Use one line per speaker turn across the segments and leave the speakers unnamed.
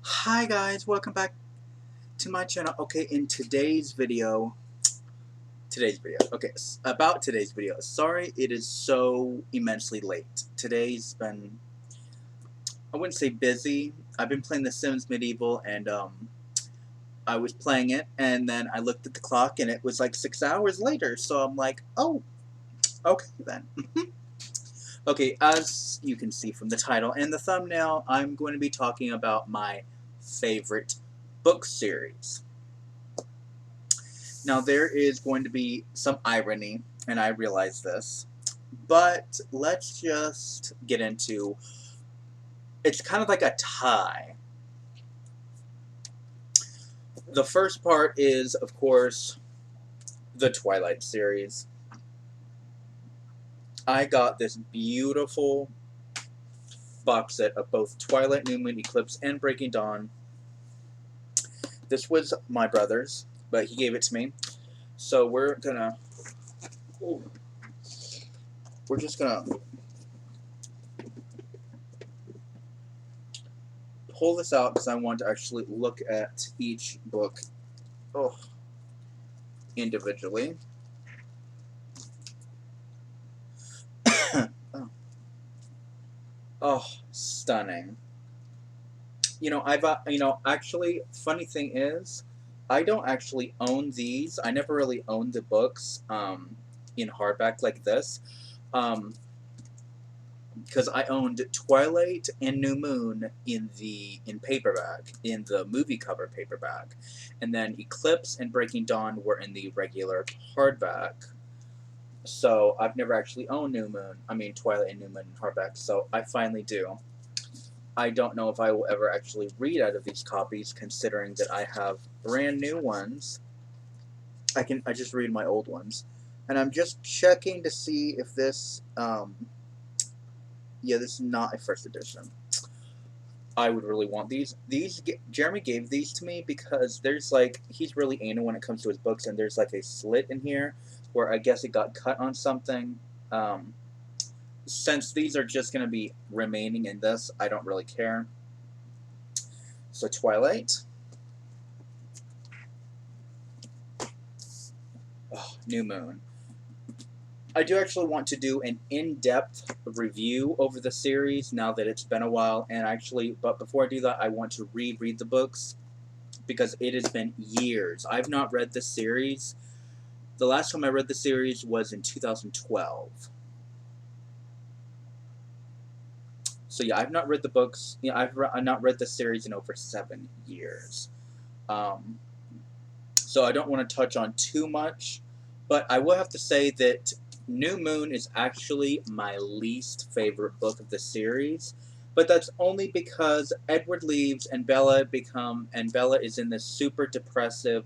Hi guys, welcome back to my channel. Okay, in today's video, about today's video. Sorry it is so immensely late. Today's been, I wouldn't say busy. I've been playing The Sims Medieval and I was playing it and then I looked at the clock and it was like 6 hours later. So I'm like, oh, okay then. Okay, as you can see from the title and the thumbnail, I'm going to be talking about my favorite book series. Now, there is going to be some irony, and I realize this, but let's just get into, it's kind of like a tie. The first part is, of course, the Twilight series. I got this beautiful box set of both Twilight, New Moon, Eclipse, and Breaking Dawn. This was my brother's, but he gave it to me. So we're just gonna pull this out because I want to actually look at each book individually. Oh, stunning. Actually, funny thing is, I don't actually own these. I never really owned the books in hardback like this. Because I owned Twilight and New Moon in paperback, in the movie cover paperback, and then Eclipse and Breaking Dawn were in the regular hardback. So I've never actually owned Twilight and New Moon in hardback. So I finally do. I don't know if I will ever actually read out of these copies, considering that I have brand new ones. I just read my old ones, and I'm just checking to see if this. Yeah, this is not a first edition. I would really want these. Jeremy gave these to me because there's he's really anal when it comes to his books, and there's like a slit in here where I guess it got cut on something. Since these are just going to be remaining in this, I don't really care. So Twilight. Oh, New Moon. I do actually want to do an in-depth review over the series now that it's been a while, but before I do that, I want to reread the books because it has been years. I've not read the series. The last time I read the series was in 2012. So yeah, I've not read the books. I've not read the series in over 7 years. So I don't want to touch on too much, but I will have to say that New Moon is actually my least favorite book of the series, but that's only because Edward leaves and Bella is in this super depression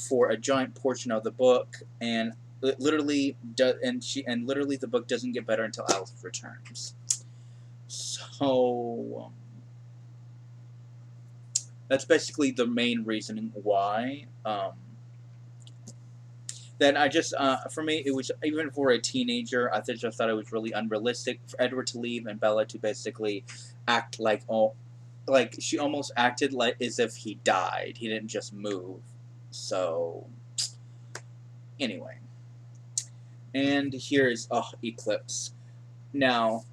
for a giant portion of the book, and literally the book doesn't get better until Alice returns. So that's basically the main reasoning why. Then for me, it was, even for a teenager, I just thought it was really unrealistic for Edward to leave and Bella to basically act like she almost acted like as if he died. He didn't just move. So, anyway. And here's Eclipse. Now,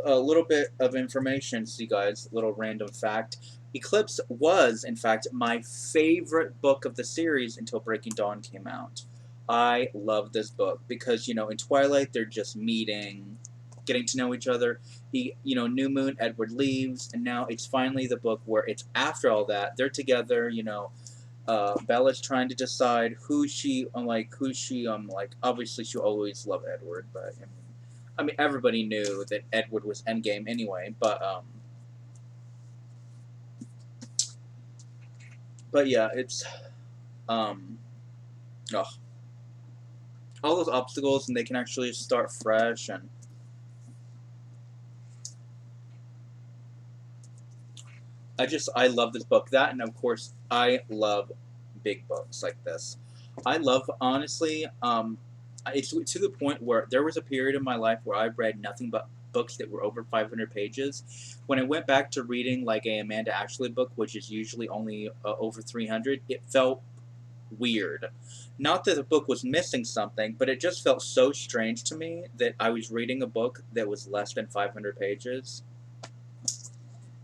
a little bit of information to you guys, a little random fact. Eclipse was, in fact, my favorite book of the series until Breaking Dawn came out. I love this book because, in Twilight, they're just meeting, getting to know each other. New Moon, Edward leaves, and now it's finally the book where it's after all that. They're together, Bella's trying to decide obviously she'll always love Edward, but, everybody knew that Edward was endgame anyway, but yeah, it's, all those obstacles, and they can actually start fresh, and I love this book. That, and of course, I love big books like this. Honestly, it's to the point where there was a period in my life where I read nothing but books that were over 500 pages. When I went back to reading like a Amanda Ashley book, which is usually only over 300, it felt weird. Not that the book was missing something, but it just felt so strange to me that I was reading a book that was less than 500 pages.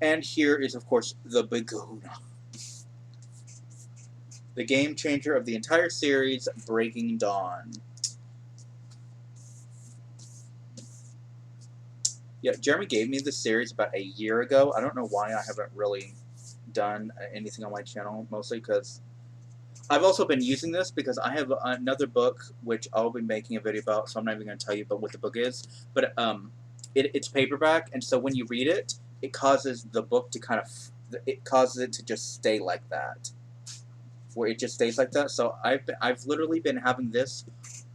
And here is, of course, the Bagoon. The game changer of the entire series, Breaking Dawn. Yeah, Jeremy gave me this series about a year ago. I don't know why I haven't really done anything on my channel, mostly because I've also been using this because I have another book which I'll be making a video about, so I'm not even going to tell you about what the book is. But it's paperback, and so when you read it, it causes the book to it causes it to just stay like that, where it just stays like that. So I've literally been having this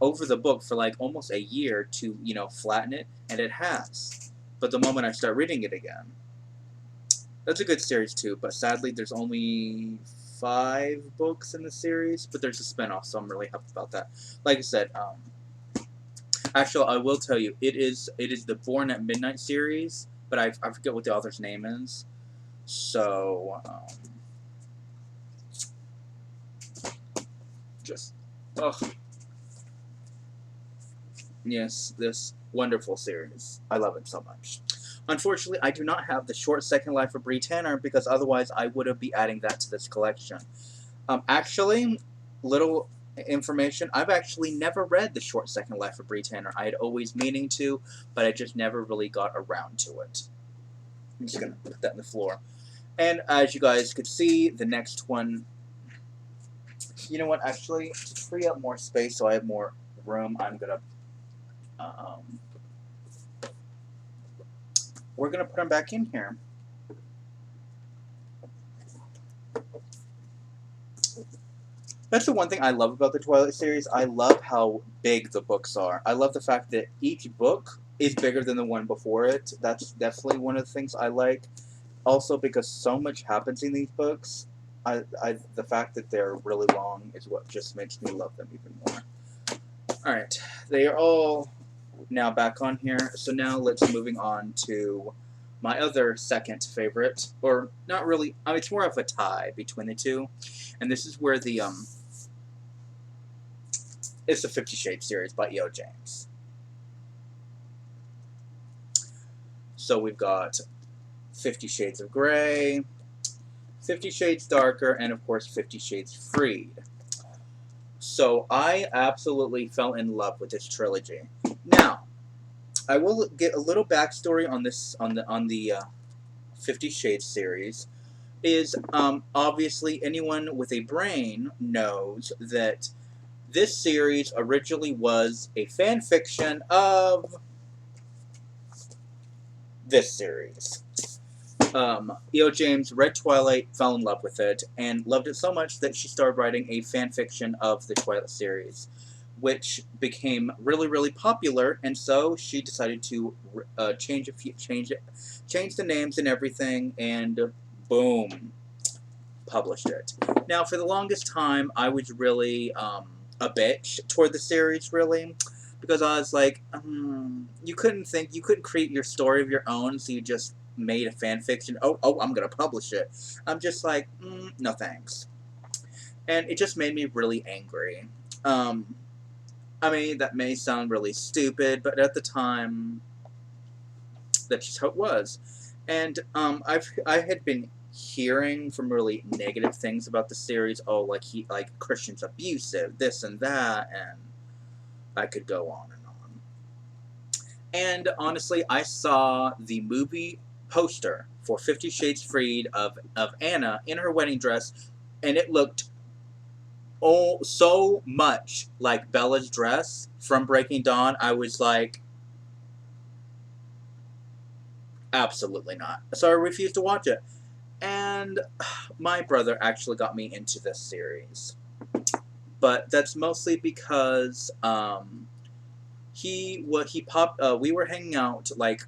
over the book for like almost a year to, you know, flatten it, and it has. But the moment I start reading it again, that's a good series too. But sadly, there's only 5 books in the series, but there's a spinoff, so I'm really happy about that. Like I said, actually, I will tell you, it is the Born at Midnight series, but I forget what the author's name is. So, yes, this wonderful series. I love it so much. Unfortunately, I do not have the short Second Life of Bree Tanner, because otherwise I would have been adding that to this collection. Actually, little information, I've actually never read the short Second Life of Bree Tanner. I had always meaning to, but I just never really got around to it. I'm just going to put that in the floor. And as you guys could see, the next one, you know what, actually, to free up more space so I have more room, I'm going to we're going to put them back in here. That's the one thing I love about the Twilight series. I love how big the books are. I love the fact that each book is bigger than the one before it. That's definitely one of the things I like. Also, because so much happens in these books, the fact that they're really long is what just makes me love them even more. Alright, they are all now back on here. So now let's moving on to my other second favorite, or not really, I mean, it's more of a tie between the two. And this is where the it's the 50 Shades series by E.O. James. So we've got 50 Shades of Grey, 50 Shades Darker, and of course 50 Shades Freed. So I absolutely fell in love with this trilogy. Now, I will get a little backstory on this on the 50 Shades series. Is obviously anyone with a brain knows that this series originally was a fan fiction of this series. E.O. James read Twilight, fell in love with it, and loved it so much that she started writing a fan fiction of the Twilight series, which became really, really popular, and so she decided to change the names and everything, and boom, published it. Now, for the longest time, I was really a bitch toward the series, really, because I was like, you couldn't create your story of your own, so you just made a fan fiction. Oh, I'm gonna publish it. I'm just like, no thanks. And it just made me really angry. I mean, that may sound really stupid, but at the time, that's just how it was. And I had been hearing from really negative things about the series. Oh, like Christian's abusive, this and that, and I could go on and on. And honestly, I saw the movie poster for 50 Shades Freed of Anna in her wedding dress, and it looked so much like Bella's dress from Breaking Dawn. I was like, absolutely not. So I refused to watch it. And my brother actually got me into this series. But that's mostly because we were hanging out like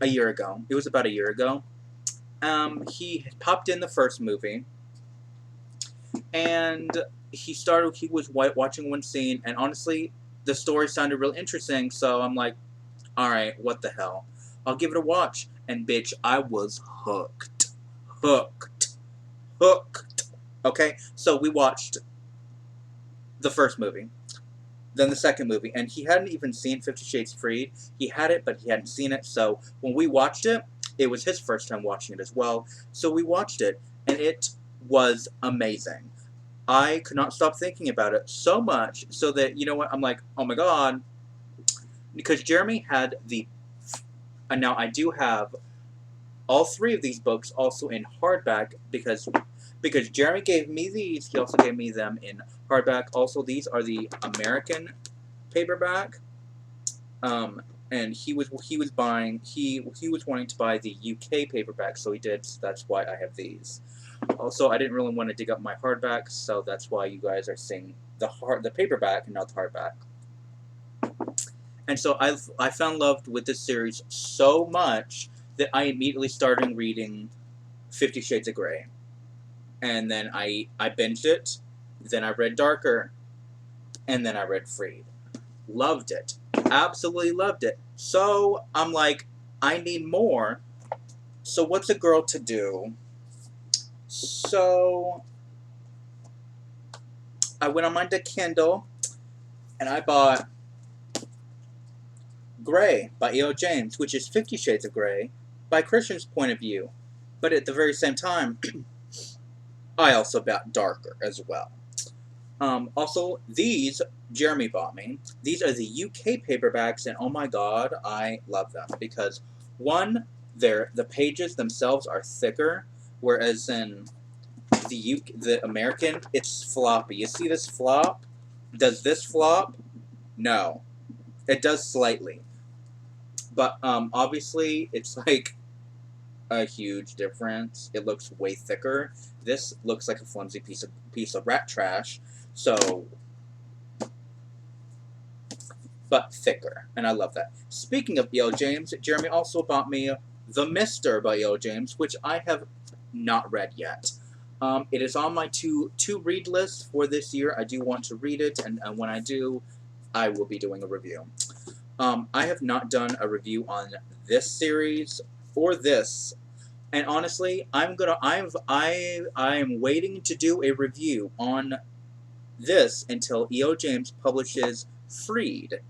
a year ago. It was about a year ago. He popped in the first movie, and he was watching one scene, and honestly, the story sounded real interesting, so I'm like, Alright, what the hell. I'll give it a watch. And bitch, I was hooked. Hooked. Hooked. Okay, so we watched the first movie, then the second movie, and he hadn't even seen 50 Shades Freed. He had it, but he hadn't seen it, so when we watched it, it was his first time watching it as well, so we watched it, and it was amazing. I could not stop thinking about it so much, so that, you know what, I'm like, oh my god, because Jeremy had and now I do have all three of these books also in hardback, because Jeremy gave me these, he also gave me them in hardback. Also, these are the American paperback, and he was wanting to buy the UK paperback, so he did. So that's why I have these. Also, I didn't really want to dig up my hardback, so that's why you guys are seeing the paperback and not the hardback. And so I fell in love with this series so much that I immediately started reading 50 Shades of Grey. And then I binged it, then I read Darker, and then I read Freed. Loved it. Absolutely loved it. So, I'm like, I need more. So, what's a girl to do? So, I went on my Kindle, and I bought Grey by E.O. James, which is 50 Shades of Grey by Christian's point of view. But at the very same time, I also bought Darker as well. Also, these, Jeremy bought me. These are the UK paperbacks, and oh my god, I love them. Because, one, the pages themselves are thicker, whereas in the American, it's floppy. You see this flop? Does this flop? No. It does slightly. But, obviously, it's like a huge difference. It looks way thicker. This looks like a flimsy piece of rat trash. So, but thicker, and I love that. Speaking of E.O. James, Jeremy also bought me The Mister by E.O. James, which I have not read yet. It is on my to read list for this year. I do want to read it, and when I do, I will be doing a review. I have not done a review on this series or this. And honestly, I am waiting to do a review on this until E.O. James publishes Freed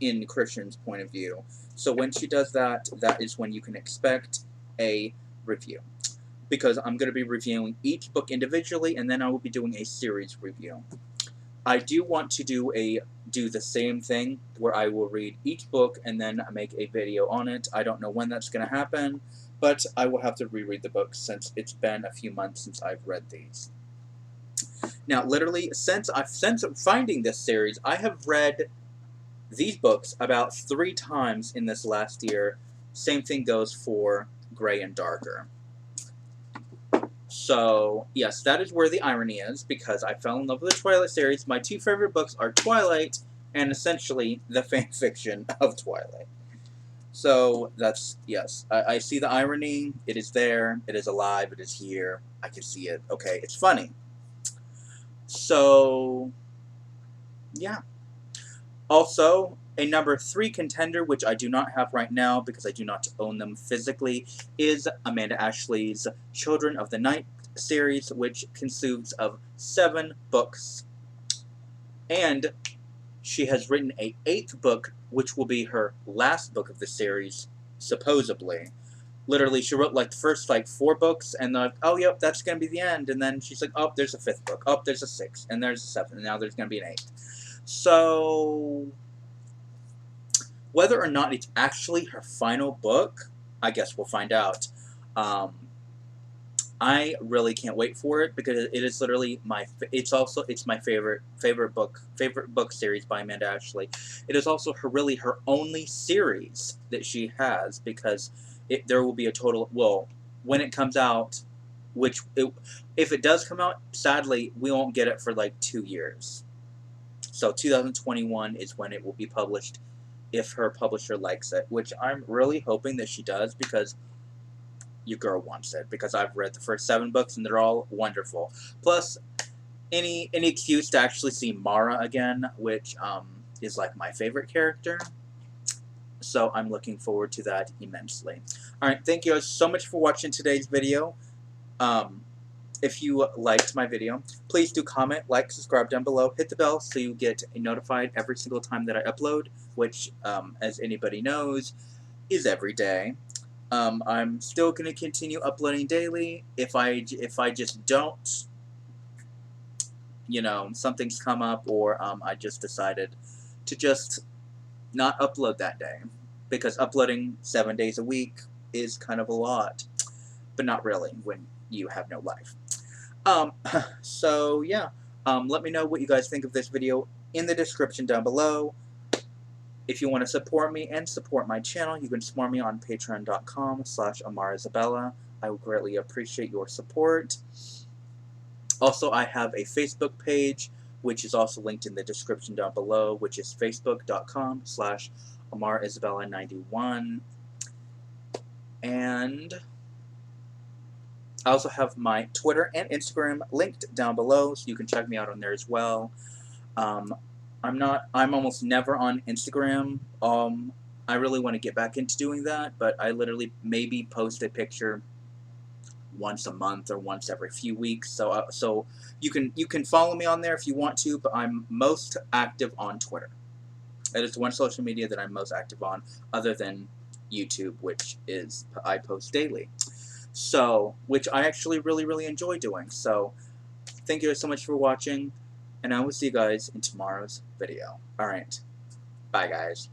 in Christian's point of view. So when she does that, that is when you can expect a review. Because I'm going to be reviewing each book individually, and then I will be doing a series review. I do want to do the same thing, where I will read each book and then make a video on it. I don't know when that's going to happen, but I will have to reread the books since it's been a few months since I've read these. Now, literally, since finding this series, I have read these books about 3 times in this last year. Same thing goes for Grey and Darker. So, yes, that is where the irony is, because I fell in love with the Twilight series. My 2 favorite books are Twilight and essentially the fanfiction of Twilight. So, that's, yes, I see the irony. It is there. It is alive. It is here. I can see it. Okay, it's funny. So, yeah. Also, a number 3 contender, which I do not have right now because I do not own them physically, is Amanda Ashley's Children of the Night series, which consists of 7 books. And she has written a 8th book, which will be her last book of the series, supposedly. Literally, she wrote, like, the first, 4 books, and they're like, oh, yep, that's going to be the end. And then she's like, oh, there's a 5th book. Oh, there's a 6th. And there's a 7th. And now there's going to be an 8th. So, whether or not it's actually her final book, I guess we'll find out. I really can't wait for it, because it is literally it's my favorite book series by Amanda Ashley. It is also really her only series that she has, because there will be a total, well, when it comes out, if it does come out, sadly, we won't get it for 2 years. So 2021 is when it will be published, if her publisher likes it, which I'm really hoping that she does, because your girl wants it, because I've read the first 7 books and they're all wonderful. Plus, any excuse to actually see Mara again, which is my favorite character. So I'm looking forward to that immensely. Alright, thank you guys so much for watching today's video. If you liked my video, please do comment, like, subscribe down below, hit the bell so you get notified every single time that I upload, which, as anybody knows, is every day. I'm still going to continue uploading daily. If I just don't, something's come up, or I just decided to just not upload that day, because uploading 7 days a week is kind of a lot, but not really when you have no life. So yeah, let me know what you guys think of this video in the description down below. If you want to support me and support my channel, you can support me on patreon.com/AmaraIsabella. I would greatly appreciate your support. Also, I have a Facebook page, which is also linked in the description down below, which is facebook.com/AmaraIsabella91. And I also have my Twitter and Instagram linked down below, so you can check me out on there as well. I'm almost never on Instagram. I really want to get back into doing that, but I literally maybe post a picture once a month or once every few weeks. So you can follow me on there if you want to, but I'm most active on Twitter. It is one social media that I'm most active on, other than YouTube, which is I post daily. So, which I actually really enjoy doing. So, thank you guys so much for watching, and I will see you guys in tomorrow's video. Alright, bye guys.